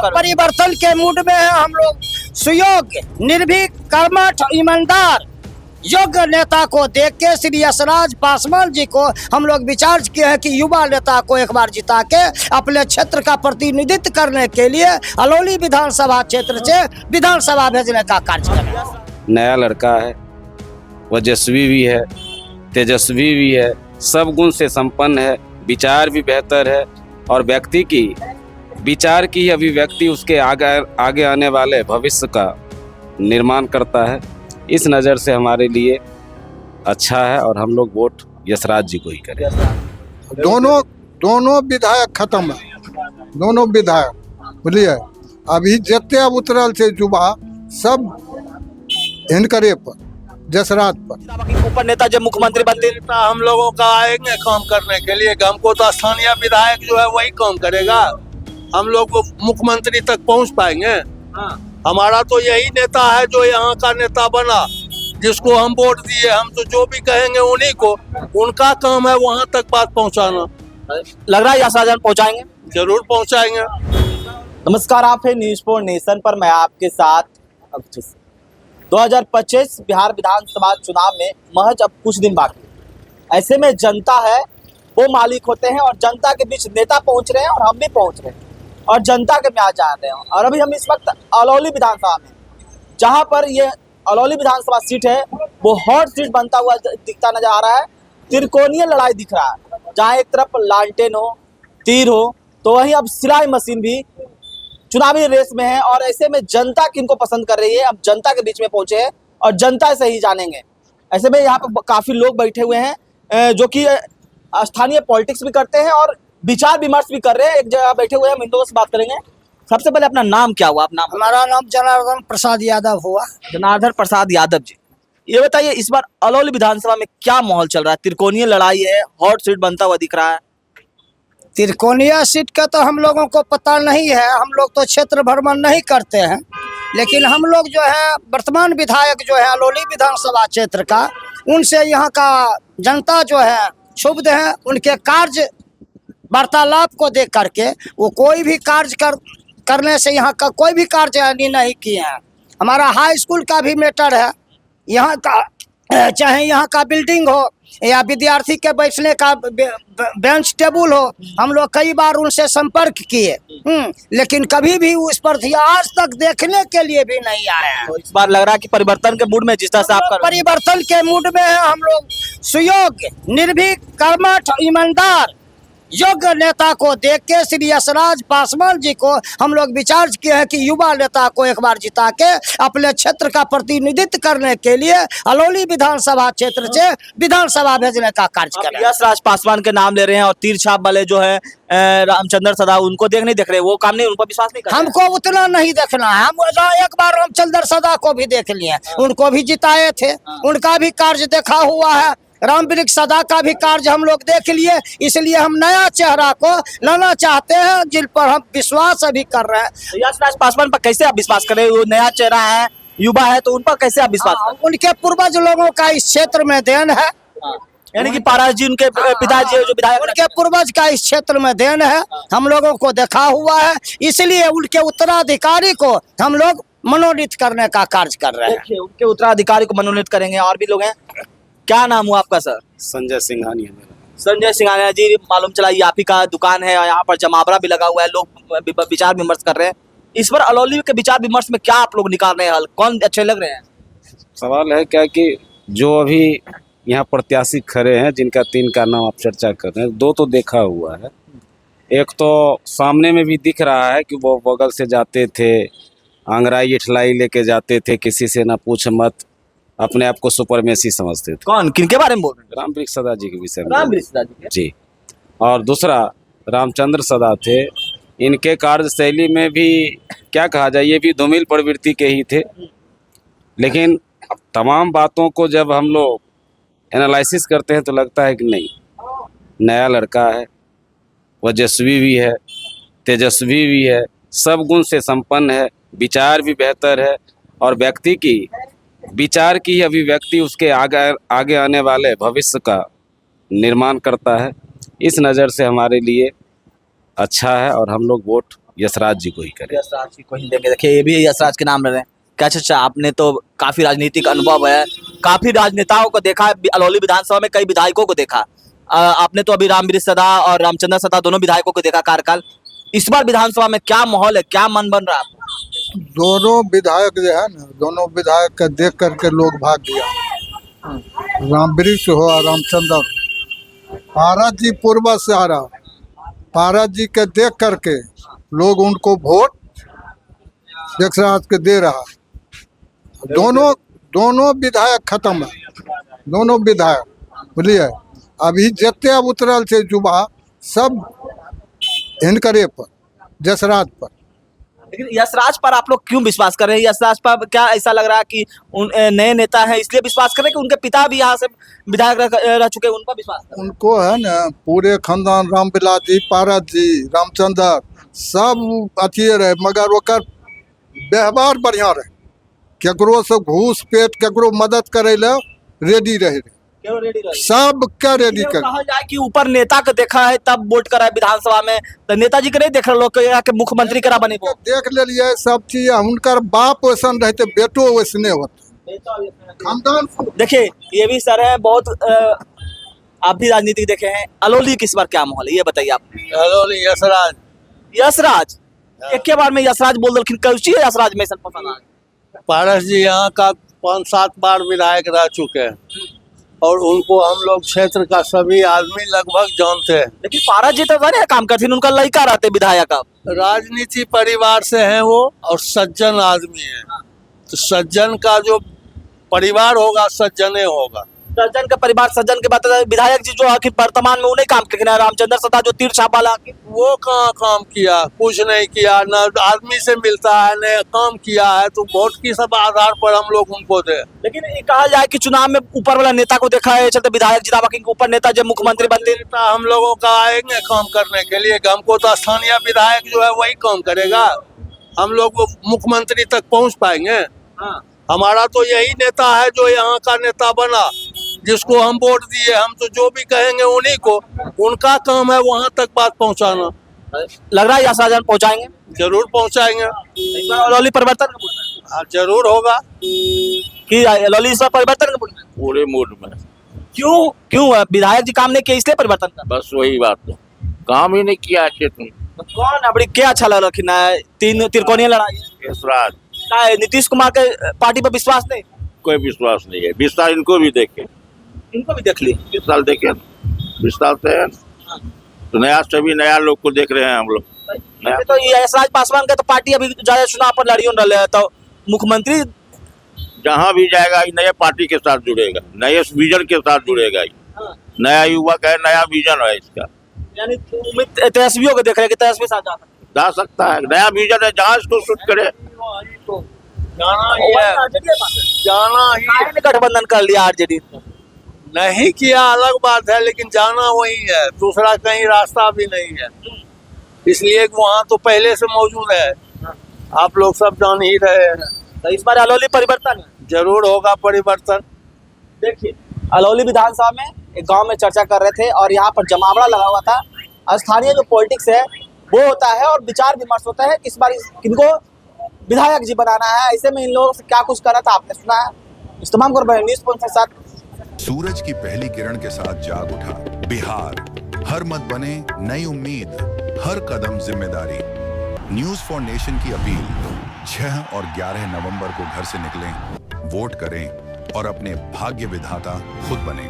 कर परिवर्तन के मूड में है हम लोग। सुयोग्य, निर्भीक, कर्मठ, ईमानदार, योग्य नेता को देख के श्री यशराज पासवान जी को हम लोग विचार किए हैं कि युवा नेता को एक बार जिता के अपने क्षेत्र का प्रतिनिधित्व करने के लिए अलौली विधानसभा क्षेत्र से विधानसभा भेजने का कार्य करें। नया लड़का है, वजस्वी भी है, तेजस्वी भी है, सब गुण से संपन्न है, विचार भी बेहतर है और व्यक्ति की विचार की अभिव्यक्ति उसके आगे आने वाले भविष्य का निर्माण करता है। इस नज़र से हमारे लिए अच्छा है और हम लोग वोट यशराज जी को ही करें। दोनों विधायक खत्म है, दोनों विधायक बुझलिए। अभी जते अब उतरल से युवा सब हिनकरे पर, यशराज पर। ऊपर नेता जब मुख्यमंत्री बनते हम लोगों का आएंगे काम करने के लिए। हमको तो स्थानीय विधायक जो है वही काम करेगा, हम लोग मुख्यमंत्री तक पहुंच पाएंगे। हमारा तो यही नेता है जो यहाँ का नेता बना, जिसको हम वोट दिए। हम तो जो भी कहेंगे उन्हीं को, उनका काम है वहाँ तक बात पहुँचाना। लग रहा है यशराज पहुंचाएंगे, जरूर पहुँचाएंगे। नमस्कार, आप है न्यूज़ फॉर नेशन पर, मैं आपके साथ। 2025 बिहार विधानसभा चुनाव में महज अब कुछ दिन बाकी। ऐसे में जनता है वो मालिक होते हैं और जनता के बीच नेता पहुंच रहे हैं और हम भी पहुंच रहे हैं और जनता के म्याज जा रहे हैं। और अभी हम इस वक्त अलौली विधानसभा में, जहां पर ये अलौली विधानसभा सीट है वो हॉट सीट बनता हुआ दिखता नजर आ रहा है। त्रिकोणीय लड़ाई दिख रहा है, जहाँ एक तरफ लालटेन हो, तीर हो, तो वहीं अब सिलाई मशीन भी चुनावी रेस में है। और ऐसे में जनता किनको पसंद कर रही है, अब जनता के बीच में पहुंचे हैं और जनता से ही जानेंगे। ऐसे में यहाँ पर काफी लोग बैठे हुए हैं जो कि स्थानीय पॉलिटिक्स भी करते हैं और विचार विमर्श भी कर रहे हैं। एक जगह बैठे हुए हैं, हम इन लोगों से बात करेंगे। सबसे पहले अपना नाम क्या हुआ? अपना? हमारा नाम जनार्दन प्रसाद यादव हुआ। जनार्दन प्रसाद यादव जी, ये बताइए इस बार अलौली विधानसभा में क्या माहौल चल रहा है? त्रिकोणीय लड़ाई है, हॉट सीट बनता हुआ दिख रहा है। त्रिकोणीय सीट का तो हम लोगों को पता नहीं है, हम लोग तो क्षेत्र भ्रमण नहीं करते हैं। लेकिन हम लोग जो है वर्तमान विधायक जो है अलौली विधानसभा क्षेत्र का, उनसे यहाँ का जनता जो है क्षुब्ध है। उनके कार्य वार्तालाप को देख करके वो कोई भी कार्य करने से यहाँ का कोई भी कार्य नहीं किए हैं। हमारा हाई स्कूल का भी मैटर है, यहाँ का चाहे यहाँ का बिल्डिंग हो या विद्यार्थी के बैठने का बेंच टेबल हो, हम लोग कई बार उनसे संपर्क किए, लेकिन कभी भी उस पर आज तक देखने के लिए भी नहीं आया है। तो इस बार लग रहा है कि परिवर्तन के मूड में, जिस तरह से आप परिवर्तन के मूड में है हम लोग। सुयोग्य, निर्भीक, कर्मठ, ईमानदार, योग्य नेता को देख के श्री यशराज पासवान जी को हम लोग विचार किए हैं कि युवा नेता को एक बार जिता के अपने क्षेत्र का प्रतिनिधित्व करने के लिए अलौली विधानसभा क्षेत्र से विधानसभा भेजने का कार्य करें। यशराज पासवान के नाम ले रहे हैं और तीर छाप वाले जो है रामचंद्र सदा, उनको नहीं देख रहे, वो काम नहीं, उनको विश्वास नहीं कर रहे। हमको उतना नहीं देखना है। हम एक बार रामचंद्र सदा को भी देख लिए, उनको भी जिताए थे, उनका भी कार्य देखा हुआ है। राम वृक्ष सदा का भी कार्य हम लोग देख लिए, इसलिए हम नया चेहरा को लाना चाहते हैं, जिन पर हम विश्वास अभी कर रहे हैं। यशराज पासवान पर कैसे आप विश्वास करें? वो नया चेहरा है, युवा है, तो उन पर कैसे आप विश्वास करें? उनके पूर्वज लोगों का इस क्षेत्र में देन है, यानी कि पारास जी उनके पिताजी जो विधायक, उनके पूर्वज का इस क्षेत्र में देन है, हम लोगों को देखा हुआ है। इसलिए उनके उत्तराधिकारी को हम लोग मनोनीत करने का कार्य कर रहे हैं। उनके उत्तराधिकारी को मनोनीत करेंगे। और भी लोग हैं, क्या नाम हुआ आपका सर? संजय सिंघानी है मेरा। संजय सिंघानिया जी, मालूम चला ये आप ही का दुकान है और यहाँ पर जमावड़ा भी लगा हुआ है, लोग विचार विमर्श कर रहे हैं। इस पर अलौली के विचार विमर्श में क्या आप लोग निकाल रहे हैं हल? कौन अच्छे लग रहे हैं? सवाल है क्या कि जो अभी यहाँ प्रत्याशी खड़े हैं, जिनका 3 का नाम आप चर्चा कर रहे हैं, 2 तो देखा हुआ है। एक तो सामने में भी दिख रहा है कि वो बगल से जाते थे, आंगराई इठलाई लेके जाते थे, किसी से ना पूछ मत, अपने आप को सुपरमेसी समझते थे। कौन, किनके बारे में बोल रहे हैं? राम वृक्ष सदा जी के विषय में। राम वृक्ष सदा जी। और दूसरा रामचंद्र सदा थे, इनके कार्यशैली में भी क्या कहा जाए, ये भी धूमिल प्रवृत्ति के ही थे। लेकिन तमाम बातों को जब हम लोग एनालिसिस करते हैं तो लगता है कि नहीं, नया लड़का है, वजस्वी भी है, तेजस्वी भी है, सब गुण से संपन्न है, विचार भी बेहतर है और व्यक्ति की विचार की अभिव्यक्ति उसके आगे आने वाले भविष्य का निर्माण करता है। इस नज़र से हमारे लिए अच्छा है और हम लोग वोट यशराज जी को ही करें। यशराज जी को ही देंगे। देखिए ये भी यशराज के नाम ले रहे हैं। क्या चाचा, आपने तो काफी राजनीतिक अनुभव है, काफी राजनेताओं को देखा है, अलौली विधानसभा में कई विधायकों को देखा। आपने तो अभी रामवीर सदा और रामचंद्र सदा दोनों विधायकों को देखा कार्यकाल। इस बार विधानसभा में क्या माहौल है, क्या मन बन रहा है आपको? दोनों विधायक जो है ना, दोनों विधायक का देख करके लोग भाग गया। रामवृक्ष हो रामचंद्र, पारस जी पूर्व से आ रहा, पारस जी के देख करके लोग उनको वोट यशराज के दे रहा। दोनों विधायक खत्म है, दोनों विधायक बुझलिए। अभी जते उतरल से युवा सब हिनकरे पर, यशराज पर। लेकिन यशराज पर आप लोग क्यों विश्वास कर रहे हैं? यशराज पर क्या ऐसा लग रहा है कि नए नेता हैं इसलिए विश्वास कर रहे हैं कि उनके पिता भी यहाँ से विधायक रह चुके हैं, उन पर विश्वास कर रहे हैं? उनको है ना पूरे खानदान, रामविलास जी, पारस जी, रामचंद्र सब अथिए रहे, मगर ओकर व्यवहार बढ़िया रहे, केकरो से घूस पेट केकरो मदद करे ले रेडी रहे, क्यों रेडी रहे? सब क्या रेडी ये कर। कहा जाए कि ऊपर नेता को देखा है तब वोट करा है विधानसभा में, तो नेताजी के नहीं देख रहे लोग के मुख्यमंत्री करा बने वो। देख ले लिए सब चीज, उनकर बाप वैसन रहते, बेटो वैसने होते खानदान। देखिए ये भी सर है बहुत आप भी राजनीति देखे हैं। अलौली किस बार क्या माहौल है ये बताइए आप। अलौली यशराज। यशराज एक के बार में यशराज बोल दलखिन कौची है यशराज में पसंद आ? पारस जी यहाँ का 5-7 बार विधायक रह चुके हैं और उनको हम लोग क्षेत्र का सभी आदमी लगभग जानते हैं। लेकिन पारस जी तो बड़े काम करते हैं, उनका लड़का रहते विधायक। अब राजनीति परिवार से हैं वो और सज्जन आदमी हैं, तो सज्जन का जो परिवार होगा सज्जने होगा। सज्जन का परिवार सज्जन के बाद विधायक जी जो आखिर वर्तमान में उन्हें काम किया, रामचंद्र सदा जो तीर छापा ला वो कहाँ काम किया, कुछ नहीं किया, न आदमी से मिलता है न काम किया है, तो वोट की सब आधार पर हम लोग उनको दे। लेकिन ये कहा जाए कि चुनाव में ऊपर वाला नेता को देखा है, चलते विधायक जितावा के ऊपर नेता जब मुख्यमंत्री बनते नेता हम लोगों का आएंगे काम करने के लिए, हमको तो स्थानीय विधायक जो है वही काम करेगा, हम लोग मुख्यमंत्री तक पहुँच पाएंगे। हमारा तो यही नेता है जो यहाँ का नेता बना, जिसको हम वोट दिए, हम तो जो भी कहेंगे उन्हीं को, उनका काम है वहाँ तक बात पहुँचाना। लग रहा है यशराज पहुंचाएंगे, जरूर पहुँचाएंगे। अलौली परिवर्तन का बोलना है जरूर होगा कि अलौली इस बार परिवर्तन का बोलना है? पूरे मूड में। क्यों विधायक जी काम नहीं किया इसलिए परिवर्तन का? बस वही बात है, काम ही नहीं किया अच्छे तुम। तो कौन अपनी क्या अच्छा लग रखी है? 3 त्रिकोणीय लड़ाई यशराज। क्या है, नीतीश कुमार के पार्टी पर विश्वास नहीं? कोई विश्वास नहीं है, विस्तार इनको भी देखे, इनको भी देख ली। विस्तार देखे, विस्तार से है तो नया, सभी नया लोग को देख रहे हैं हम लोग। नया तो ये यशराज पासवान का तो पार्टी अभी ज्यादा चुनाव पर लड़ियों रहे है, तो मुख्यमंत्री जहाँ भी जाएगा नए पार्टी के साथ जुड़ेगा, नए विजन के साथ जुड़ेगा। नया युवक है, नया विजन है इसका, यानी उम्मीद तेजस्वियों को देख रहे हैं कि तेजस्वी साथ जा सकता है। नया विजन है, जहाँ इसको शूट करे जाना ही है, जाना ही है। गठबंधन कर लिया आरजेडी नहीं किया अलग बात है, लेकिन जाना वही है, दूसरा कहीं रास्ता भी नहीं है, इसलिए वहाँ तो पहले से मौजूद है, आप लोग सब जान ही रहे हैं। तो इस बार अलौली परिवर्तन जरूर होगा परिवर्तन। देखिए अलौली विधानसभा में एक गांव में चर्चा कर रहे थे और यहाँ पर जमावड़ा लगा हुआ था। स्थानीय जो पॉलिटिक्स है वो होता है और विचार विमर्श होता है कि इस बार किनको विधायक जी बनाना है। ऐसे में इन लोगों से क्या कुछ करा था आपने सुना है? इस तमाम को न्यूज़ के साथ सूरज की पहली किरण के साथ जाग उठा बिहार, हर मत बने नई उम्मीद, हर कदम जिम्मेदारी। न्यूज फॉर नेशन की अपील, 6 और 11 नवंबर को घर से निकलें, वोट करें और अपने भाग्य विधाता खुद बने।